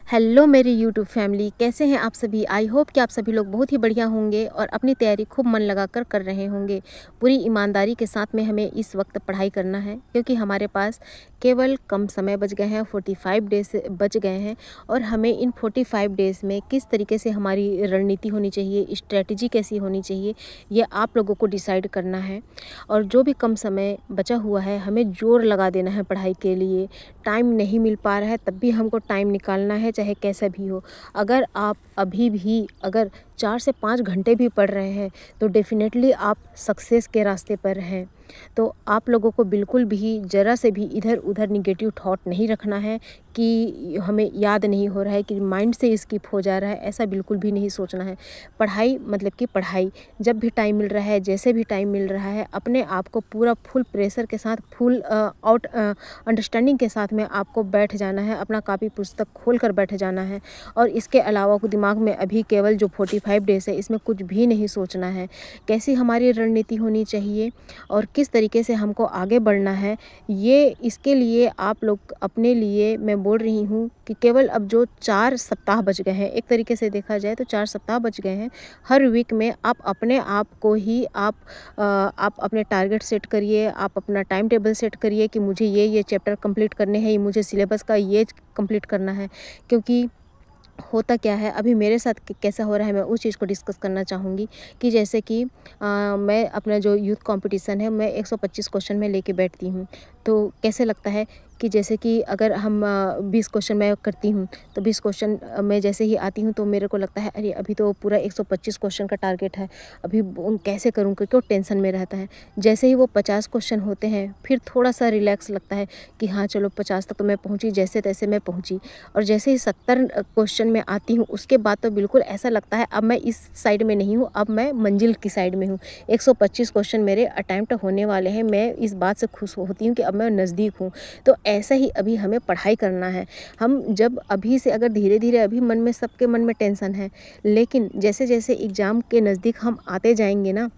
Hello मेरी YouTube family, कैसे हैं आप सभी। आई होप कि आप सभी लोग बहुत ही बढ़िया होंगे और अपनी तैयारी खूब मन लगाकर कर रहे होंगे। पूरी ईमानदारी के साथ में हमें इस वक्त पढ़ाई करना है, क्योंकि हमारे पास केवल कम समय बच गए हैं, 45 डेज बच गए हैं। और हमें इन 45 डेज़ में किस तरीके से हमारी रणनीति होनी चाहिए, स्ट्रैटेजी कैसी होनी चाहिए, ये आप लोगों को डिसाइड करना है। और जो भी कम समय बचा हुआ है, हमें जोर लगा देना है पढ़ाई के लिए। टाइम नहीं मिल पा रहा है तब भी हमको टाइम निकालना है, चाहे कैसा भी हो। अगर आप अभी भी अगर 4 से 5 घंटे भी पढ़ रहे हैं तो डेफिनेटली आप सक्सेस के रास्ते पर हैं। तो आप लोगों को बिल्कुल भी ज़रा से भी इधर उधर निगेटिव थॉट नहीं रखना है कि हमें याद नहीं हो रहा है, कि माइंड से स्किप हो जा रहा है, ऐसा बिल्कुल भी नहीं सोचना है। पढ़ाई मतलब कि पढ़ाई, जब भी टाइम मिल रहा है, जैसे भी टाइम मिल रहा है, अपने आप को पूरा फुल प्रेशर के साथ, फुल आउट अंडरस्टैंडिंग के साथ में आपको बैठ जाना है, अपना कापी पुस्तक खोल कर बैठ जाना है। और इसके अलावा दिमाग में अभी केवल जो 45 डेज़ है, इसमें कुछ भी नहीं सोचना है। कैसी हमारी रणनीति होनी चाहिए और किस तरीके से हमको आगे बढ़ना है, ये इसके लिए आप लोग अपने लिए मैं बोल रही हूँ कि केवल अब जो 4 सप्ताह बच गए हैं, एक तरीके से देखा जाए तो 4 सप्ताह बच गए हैं। हर वीक में आप अपने आप को ही आप अपने टारगेट सेट करिए, आप अपना टाइम टेबल सेट करिए कि मुझे ये चैप्टर कंप्लीट करने हैं, मुझे सिलेबस का ये कंप्लीट करना है। क्योंकि होता क्या है, अभी मेरे साथ कैसा हो रहा है, मैं उस चीज़ को डिस्कस करना चाहूँगी। कि जैसे कि मैं अपना जो यूथ कंपटीशन है, मैं 125 क्वेश्चन में लेके बैठती हूँ। तो कैसे लगता है कि जैसे कि अगर हम 20 क्वेश्चन मैं करती हूँ, तो 20 क्वेश्चन मैं जैसे ही आती हूँ तो मेरे को लगता है अरे अभी तो पूरा 125 क्वेश्चन का टारगेट है, अभी कैसे करूँ, क्यों टेंशन में रहता है। जैसे ही वो 50 क्वेश्चन होते हैं, फिर थोड़ा सा रिलैक्स लगता है कि हाँ चलो 50 तक तो मैं पहुँची, जैसे तैसे मैं पहुँची। और जैसे ही 70 क्वेश्चन में आती हूँ, उसके बाद तो बिल्कुल ऐसा लगता है अब मैं इस साइड में नहीं हूँ, अब मैं मंजिल की साइड में हूँ। 125 क्वेश्चन मेरे अटैम्प्ट होने वाले हैं, मैं इस बात से खुश होती हूँ कि अब मैं नज़दीक हूँ। तो ऐसा ही अभी हमें पढ़ाई करना है। हम जब अभी से अगर धीरे धीरे, अभी मन में, सबके मन में टेंशन है, लेकिन जैसे जैसे एग्ज़ाम के नज़दीक हम आते जाएंगे ना,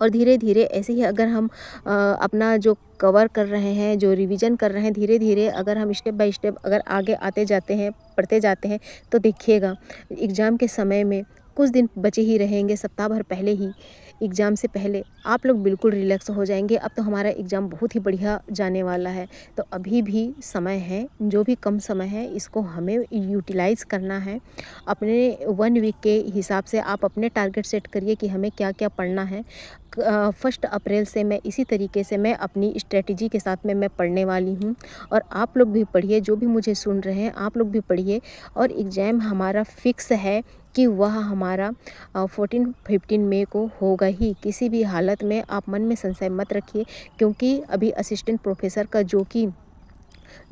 और धीरे धीरे ऐसे ही अगर हम अपना जो कवर कर रहे हैं, जो रिवीजन कर रहे हैं, धीरे धीरे अगर हम स्टेप बाय स्टेप अगर आगे आते जाते हैं, पढ़ते जाते हैं, तो देखिएगा एग्ज़ाम के समय में कुछ दिन बचे ही रहेंगे, सप्ताह भर पहले ही, एग्ज़ाम से पहले आप लोग बिल्कुल रिलैक्स हो जाएंगे। अब तो हमारा एग्ज़ाम बहुत ही बढ़िया जाने वाला है। तो अभी भी समय है, जो भी कम समय है इसको हमें यूटिलाइज़ करना है। अपने 1 वीक के हिसाब से आप अपने टारगेट सेट करिए कि हमें क्या क्या पढ़ना है। 1 अप्रैल से मैं इसी तरीके से मैं अपनी स्ट्रेटजी के साथ में मैं पढ़ने वाली हूँ। और आप लोग भी पढ़िए, जो भी मुझे सुन रहे हैं आप लोग भी पढ़िए। और एग्ज़ाम हमारा फिक्स है कि वह हमारा 14-15 मई को होगा ही। किसी भी हालत में आप मन में संशय मत रखिए, क्योंकि अभी असिस्टेंट प्रोफेसर का जो कि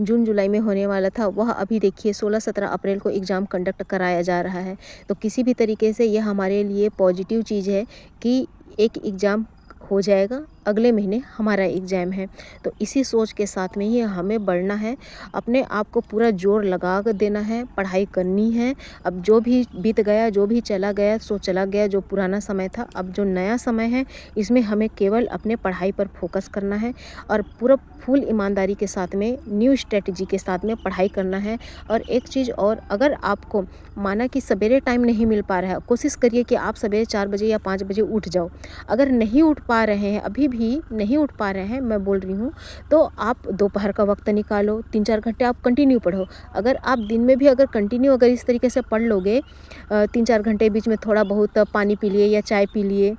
जून जुलाई में होने वाला था, वह अभी देखिए 16-17 अप्रैल को एग्ज़ाम कंडक्ट कराया जा रहा है। तो किसी भी तरीके से यह हमारे लिए पॉजिटिव चीज़ है कि एक एग्ज़ाम हो जाएगा, अगले महीने हमारा एग्ज़ाम है। तो इसी सोच के साथ में ही हमें बढ़ना है, अपने आप को पूरा जोर लगा कर देना है, पढ़ाई करनी है। अब जो भी बीत गया, जो भी चला गया सो चला गया, जो पुराना समय था, अब जो नया समय है इसमें हमें केवल अपने पढ़ाई पर फोकस करना है और पूरा फुल ईमानदारी के साथ में, न्यू स्ट्रेटजी के साथ में पढ़ाई करना है। और एक चीज़ और, अगर आपको माना कि सवेरे टाइम नहीं मिल पा रहा है, कोशिश करिए कि आप सवेरे 4 बजे या 5 बजे उठ जाओ। अगर नहीं उठ पा रहे हैं, अभी भी नहीं उठ पा रहे हैं, मैं बोल रही हूँ, तो आप दोपहर का वक्त निकालो, 3-4 घंटे आप कंटिन्यू पढ़ो। अगर आप दिन में भी अगर कंटिन्यू अगर इस तरीके से पढ़ लोगे, 3-4 घंटे बीच में थोड़ा बहुत पानी पी लिए या चाय पी लिए,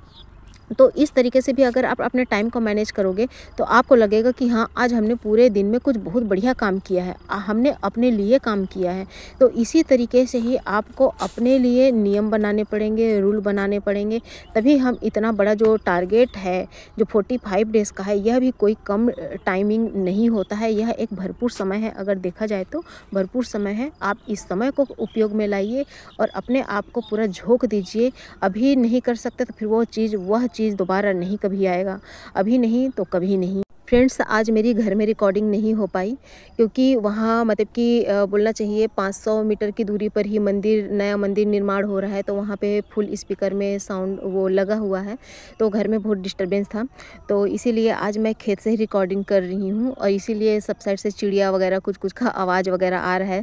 तो इस तरीके से भी अगर आप अपने टाइम को मैनेज करोगे तो आपको लगेगा कि हाँ आज हमने पूरे दिन में कुछ बहुत बढ़िया काम किया है, हमने अपने लिए काम किया है। तो इसी तरीके से ही आपको अपने लिए नियम बनाने पड़ेंगे, रूल बनाने पड़ेंगे, तभी हम इतना बड़ा जो टारगेट है, जो 45 डेज़ का है, यह भी कोई कम टाइमिंग नहीं होता है, यह एक भरपूर समय है। अगर देखा जाए तो भरपूर समय है। आप इस समय को उपयोग में लाइए और अपने आप को पूरा झोंक दीजिए। अभी नहीं कर सकते तो फिर वह चीज़ दोबारा नहीं कभी आएगा, अभी नहीं तो कभी नहीं। फ्रेंड्स, आज मेरी घर में रिकॉर्डिंग नहीं हो पाई क्योंकि वहाँ मतलब कि बोलना चाहिए 500 मीटर की दूरी पर ही नया मंदिर निर्माण हो रहा है, तो वहाँ पे फुल स्पीकर में साउंड वो लगा हुआ है, तो घर में बहुत डिस्टरबेंस था। तो इसीलिए आज मैं खेत से ही रिकॉर्डिंग कर रही हूँ और इसीलिए सब साइड से चिड़िया वगैरह कुछ कुछ का आवाज़ वगैरह आ रहा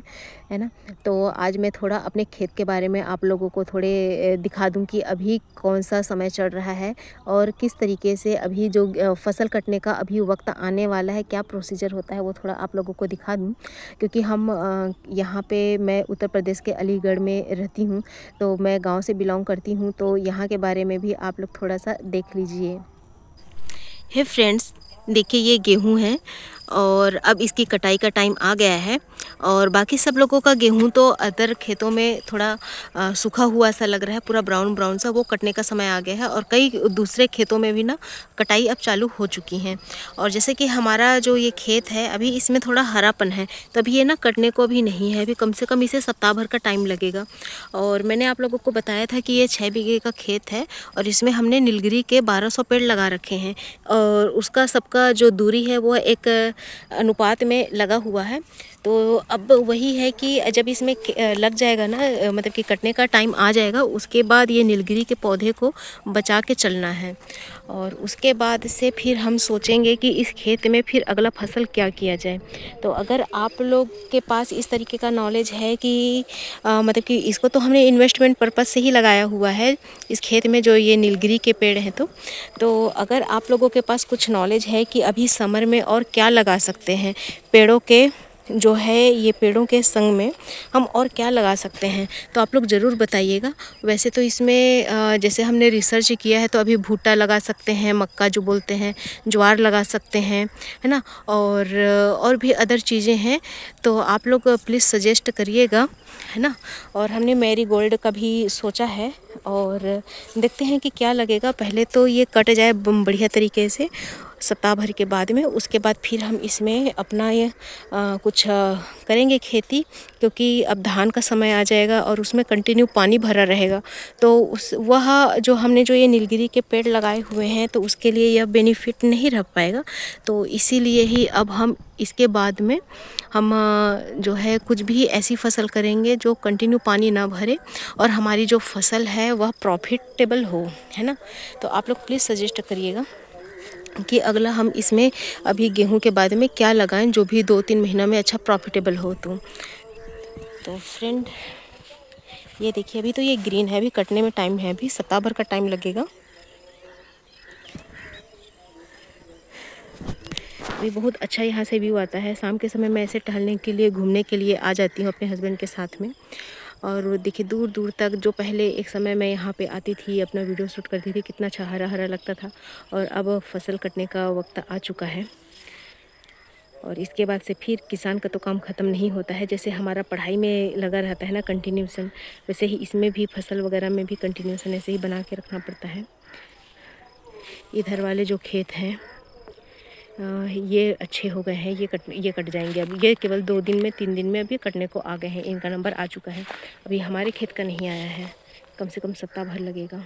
है ना। तो आज मैं थोड़ा अपने खेत के बारे में आप लोगों को थोड़े दिखा दूँ कि अभी कौन सा समय चल रहा है और किस तरीके से अभी जो फसल कटने का अभी वक्त आने वाला है, क्या प्रोसीजर होता है, वो थोड़ा आप लोगों को दिखा दूँ। क्योंकि हम यहाँ पे मैं उत्तर प्रदेश के अलीगढ़ में रहती हूँ, तो मैं गांव से बिलोंग करती हूँ, तो यहाँ के बारे में भी आप लोग थोड़ा सा देख लीजिए। हे फ्रेंड्स, देखिए ये गेहूं है और अब इसकी कटाई का टाइम आ गया है और बाकी सब लोगों का गेहूं तो अदर खेतों में थोड़ा सूखा हुआ सा लग रहा है, पूरा ब्राउन ब्राउन सा, वो कटने का समय आ गया है और कई दूसरे खेतों में भी ना कटाई अब चालू हो चुकी हैं। और जैसे कि हमारा जो ये खेत है अभी इसमें थोड़ा हरापन है, तो अभी ये ना कटने को भी नहीं है, अभी कम से कम इसे सप्ताह भर का टाइम लगेगा। और मैंने आप लोगों को बताया था कि ये 6 बीघे का खेत है और इसमें हमने नीलगिरी के 1200 पेड़ लगा रखे हैं और उसका सबका जो दूरी है वो एक अनुपात में लगा हुआ है। तो अब वही है कि जब इसमें लग जाएगा ना, मतलब कि कटने का टाइम आ जाएगा, उसके बाद ये नीलगिरी के पौधे को बचा के चलना है और उसके बाद से फिर हम सोचेंगे कि इस खेत में फिर अगला फसल क्या किया जाए। तो अगर आप लोग के पास इस तरीके का नॉलेज है कि मतलब कि इसको तो हमने इन्वेस्टमेंट पर्पज़ से ही लगाया हुआ है इस खेत में, जो ये नीलगिरी के पेड़ हैं, तो अगर आप लोगों के पास कुछ नॉलेज है कि अभी समर में और क्या लगा सकते हैं, पेड़ों के जो है ये पेड़ों के संग में हम और क्या लगा सकते हैं, तो आप लोग ज़रूर बताइएगा। वैसे तो इसमें जैसे हमने रिसर्च किया है तो अभी भुट्टा लगा सकते हैं, मक्का जो बोलते हैं, ज्वार लगा सकते हैं, है ना, और भी अदर चीज़ें हैं, तो आप लोग प्लीज़ सजेस्ट करिएगा, है ना। और हमने मैरीगोल्ड का भी सोचा है और देखते हैं कि क्या लगेगा। पहले तो ये कट जाए बढ़िया तरीके से सप्ताह भर के बाद में, उसके बाद फिर हम इसमें अपना ये कुछ करेंगे खेती, क्योंकि अब धान का समय आ जाएगा और उसमें कंटिन्यू पानी भरा रहेगा, तो वह जो हमने जो ये नीलगिरी के पेड़ लगाए हुए हैं तो उसके लिए यह बेनिफिट नहीं रह पाएगा। तो इसीलिए ही अब हम इसके बाद में हम जो है कुछ भी ऐसी फसल करेंगे जो कंटिन्यू पानी ना भरे और हमारी जो फसल है वह प्रॉफिटेबल हो, है ना। तो आप लोग प्लीज़ सजेस्ट करिएगा कि अगला हम इसमें अभी गेहूं के बाद में क्या लगाएं जो भी 2-3 महीना में अच्छा प्रॉफिटेबल हो। तो फ्रेंड ये देखिए, अभी तो ये ग्रीन है, अभी कटने में टाइम है, अभी सप्ताह भर का टाइम लगेगा। अभी बहुत अच्छा यहाँ से व्यू आता है। शाम के समय मैं ऐसे टहलने के लिए, घूमने के लिए आ जाती हूँ अपने हस्बैंड के साथ में। और देखिए दूर दूर तक, जो पहले एक समय मैं यहाँ पे आती थी, अपना वीडियो शूट करती थी, कितना अच्छा हरा हरा लगता था, और अब फसल कटने का वक्त आ चुका है और इसके बाद से फिर किसान का तो काम ख़त्म नहीं होता है। जैसे हमारा पढ़ाई में लगा रहता है ना कंटिन्यूसन, वैसे ही इसमें भी फसल वगैरह में भी कंटिन्यूसन ऐसे ही बना के रखना पड़ता है। इधर वाले जो खेत हैं ये अच्छे हो गए हैं, ये कट जाएंगे। अब ये केवल 2 दिन में 3 दिन में अभी कटने को आ गए हैं, इनका नंबर आ चुका है। अभी हमारे खेत का नहीं आया है, कम से कम सप्ताह भर लगेगा।